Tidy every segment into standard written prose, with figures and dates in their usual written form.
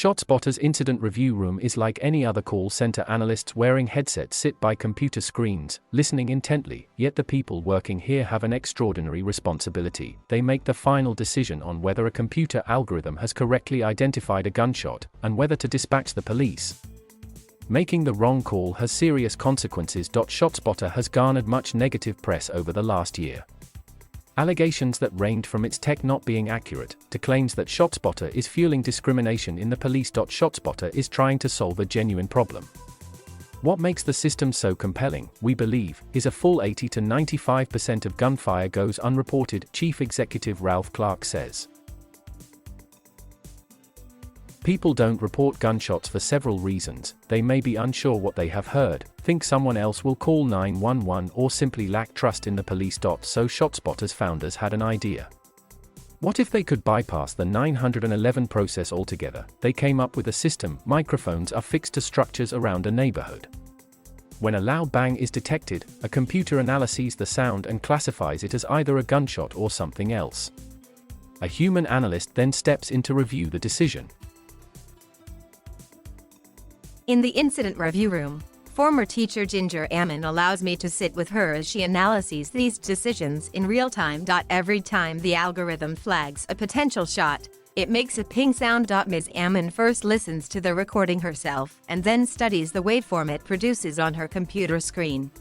ShotSpotter's incident review room is like any other call center analysts wearing headsets sit by computer screens, listening intently, yet the people working here have an extraordinary responsibility. They make the final decision on whether a computer algorithm has correctly identified a gunshot, and whether to dispatch the police. Making the wrong call has serious consequences. ShotSpotter has garnered much negative press over the last year. Allegations that ranged from its tech not being accurate, to claims that ShotSpotter is fueling discrimination in the police. ShotSpotter is trying to solve a genuine problem. What makes the system so compelling, we believe, is a full 80 to 95% of gunfire goes unreported, Chief Executive Ralph Clark says. People don't report gunshots for several reasons. They may be unsure what they have heard, think someone else will call 911, or simply lack trust in the police. So ShotSpotter's founders had an idea. What if they could bypass the 911 process altogether? They came up with a system. Microphones are fixed to structures around a neighborhood. When a loud bang is detected, a computer analyzes the sound and classifies it as either a gunshot or something else. A human analyst then steps in to review the decision. In the incident review room, former teacher Ginger Ammon allows me to sit with her as she analyzes these decisions in real time. Every time the algorithm flags a potential shot, it makes a ping sound. Ms. Ammon first listens to the recording herself and then studies the waveform it produces on her computer screen.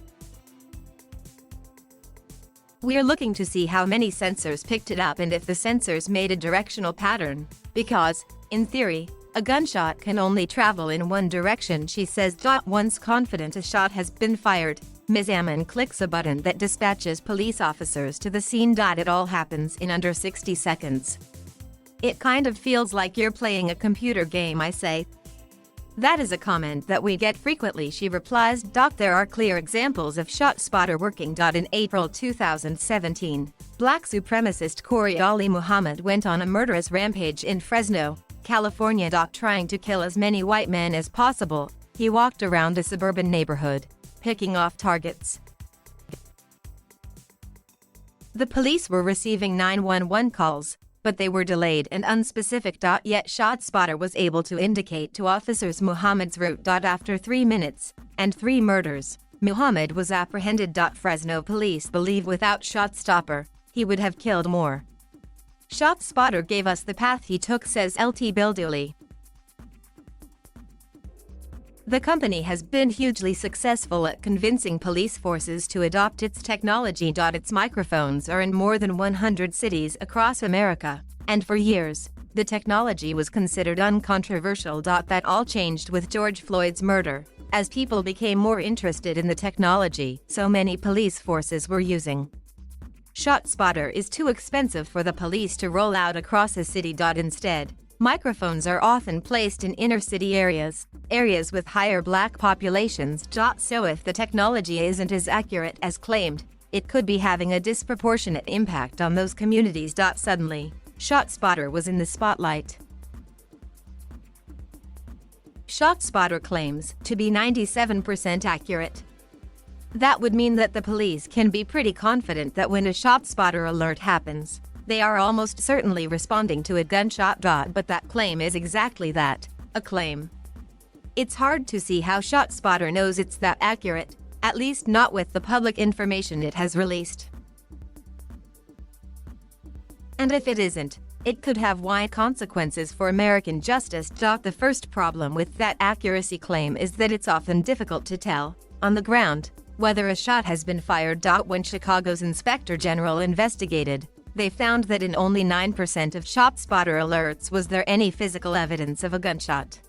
We're looking to see how many sensors picked it up and if the sensors made a directional pattern, because, in theory, a gunshot can only travel in one direction, she says. Once confident a shot has been fired, Ms. Ammon clicks a button that dispatches police officers to the scene. It all happens in under 60 seconds. It kind of feels like you're playing a computer game, I say. That is a comment that we get frequently, she replies. There are clear examples of ShotSpotter working. In April 2017, black supremacist Corey Ali Muhammad went on a murderous rampage in Fresno, California. Trying to kill as many white men as possible, he walked around a suburban neighborhood, picking off targets. The police were receiving 911 calls, but they were delayed and unspecific. Yet ShotSpotter was able to indicate to officers Muhammad's route. After 3 minutes and 3 murders, Muhammad was apprehended. Fresno police believe without ShotSpotter, he would have killed more. ShotSpotter gave us the path he took, says LT Bilduli. The company has been hugely successful at convincing police forces to adopt its technology. Its microphones are in more than 100 cities across America, and for years, the technology was considered uncontroversial. That all changed with George Floyd's murder, as people became more interested in the technology so many police forces were using. ShotSpotter is too expensive for the police to roll out across a city. Instead, microphones are often placed in inner-city areas with higher black populations. So if the technology isn't as accurate as claimed, it could be having a disproportionate impact on those communities. Suddenly, ShotSpotter was in the spotlight. ShotSpotter claims to be 97% accurate. That would mean that the police can be pretty confident that when a ShotSpotter alert happens, they are almost certainly responding to a gunshot. But that claim is exactly that, a claim. It's hard to see how ShotSpotter knows it's that accurate, at least not with the public information it has released. And if it isn't, it could have wide consequences for American justice. The first problem with that accuracy claim is that it's often difficult to tell, on the ground, whether a shot has been fired. When Chicago's Inspector General investigated, they found that in only 9% of ShotSpotter alerts was there any physical evidence of a gunshot.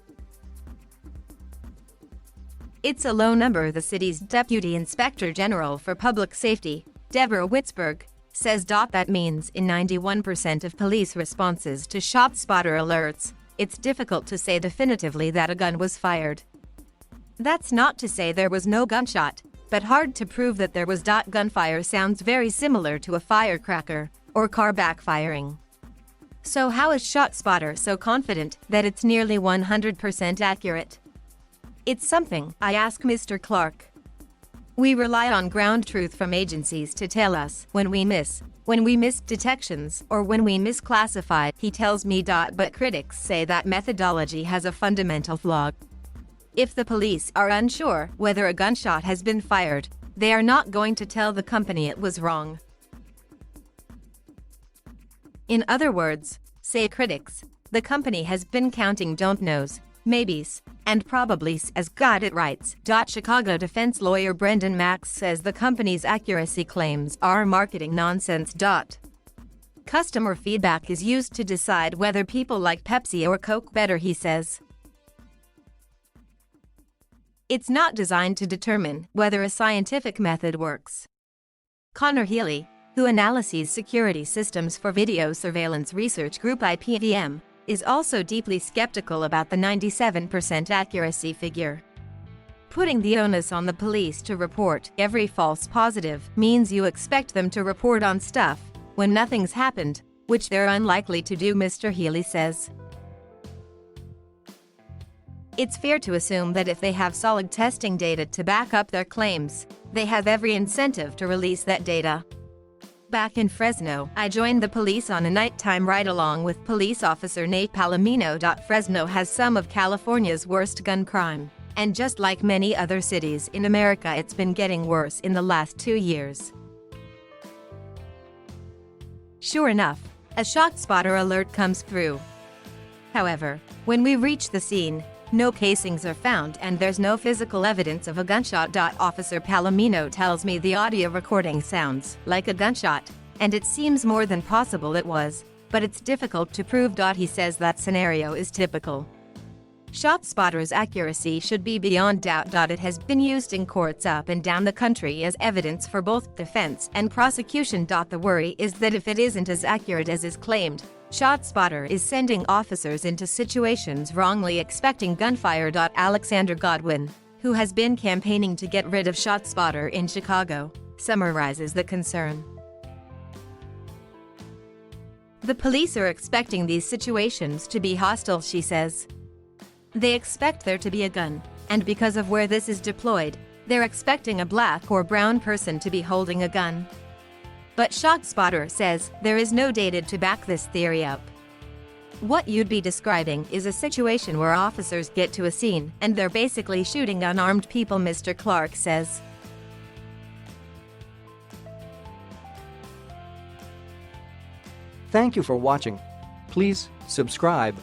It's a low number, the city's Deputy Inspector General for Public Safety, Deborah Witzberg, says. That means in 91% of police responses to ShotSpotter alerts, it's difficult to say definitively that a gun was fired. That's not to say there was no gunshot, but hard to prove that there was. Gunfire sounds very similar to a firecracker or car backfiring. So how is ShotSpotter so confident that it's nearly 100% accurate? It's something I ask Mr. Clark. We rely on ground truth from agencies to tell us when we miss detections, or when we misclassify, he tells me. But critics say that methodology has a fundamental flaw. If the police are unsure whether a gunshot has been fired, they are not going to tell the company it was wrong. In other words, say critics, the company has been counting don't knows, maybes, and probablys as God it writes. Chicago defense lawyer Brendan Max says the company's accuracy claims are marketing nonsense. Customer feedback is used to decide whether people like Pepsi or Coke better, he says. It's not designed to determine whether a scientific method works. Connor Healy, who analyses security systems for video surveillance research group IPVM, is also deeply skeptical about the 97% accuracy figure. Putting the onus on the police to report every false positive means you expect them to report on stuff when nothing's happened, which they're unlikely to do, Mr. Healy says. It's fair to assume that if they have solid testing data to back up their claims, they have every incentive to release that data. Back in Fresno, I joined the police on a nighttime ride-along with police officer Nate Palomino. Fresno has some of California's worst gun crime, and just like many other cities in America, it's been getting worse in the last 2 years. Sure enough, a ShotSpotter alert comes through. However, when we reach the scene, no casings are found and there's no physical evidence of a gunshot. Officer Palomino tells me the audio recording sounds like a gunshot, and it seems more than possible it was, but it's difficult to prove. He says that scenario is typical. ShotSpotter's accuracy should be beyond doubt. It has been used in courts up and down the country as evidence for both defense and prosecution. The worry is that if it isn't as accurate as is claimed, ShotSpotter is sending officers into situations wrongly expecting gunfire. Alexander Godwin, who has been campaigning to get rid of ShotSpotter in Chicago, summarizes the concern. The police are expecting these situations to be hostile, she says. They expect there to be a gun, and because of where this is deployed, they're expecting a black or brown person to be holding a gun. But ShotSpotter says there is no data to back this theory up. What you'd be describing is a situation where officers get to a scene and they're basically shooting unarmed people, Mr. Clark says. Thank you for watching. Please subscribe